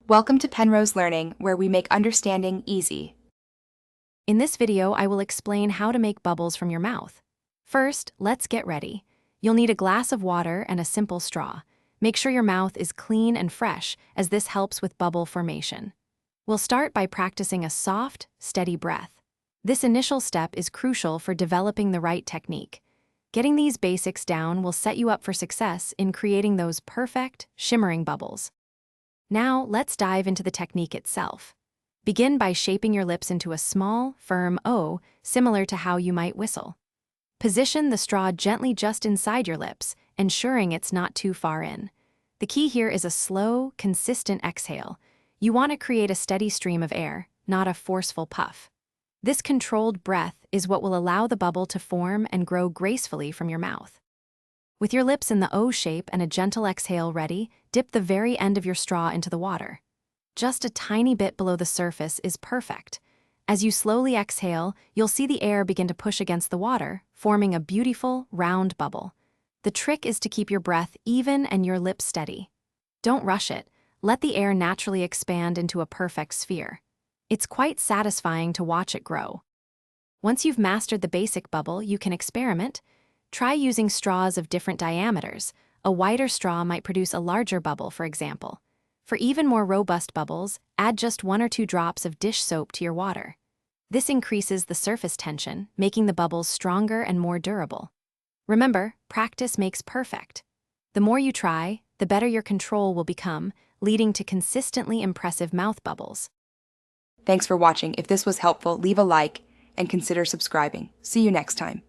Welcome to Penrose Learning, where we make understanding easy. In this video, I will explain how to make bubbles from your mouth. First, let's get ready. You'll need a glass of water and a simple straw. Make sure your mouth is clean and fresh, as this helps with bubble formation. We'll start by practicing a soft, steady breath. This initial step is crucial for developing the right technique. Getting these basics down will set you up for success in creating those perfect, shimmering bubbles. Now, let's dive into the technique itself. Begin by shaping your lips into a small, firm O, similar to how you might whistle. Position the straw gently just inside your lips, ensuring it's not too far in. The key here is a slow, consistent exhale. You want to create a steady stream of air, not a forceful puff. This controlled breath is what will allow the bubble to form and grow gracefully from your mouth. With your lips in the O shape and a gentle exhale ready, dip the very end of your straw into the water. Just a tiny bit below the surface is perfect. As you slowly exhale, you'll see the air begin to push against the water, forming a beautiful, round bubble. The trick is to keep your breath even and your lips steady. Don't rush it. Let the air naturally expand into a perfect sphere. It's quite satisfying to watch it grow. Once you've mastered the basic bubble, you can experiment. Try using straws of different diameters. A wider straw might produce a larger bubble, for example. For even more robust bubbles, add just 1 or 2 drops of dish soap to your water. This increases the surface tension, making the bubbles stronger and more durable. Remember, practice makes perfect. The more you try, the better your control will become, leading to consistently impressive mouth bubbles. Thanks for watching. If this was helpful, leave a like and consider subscribing. See you next time.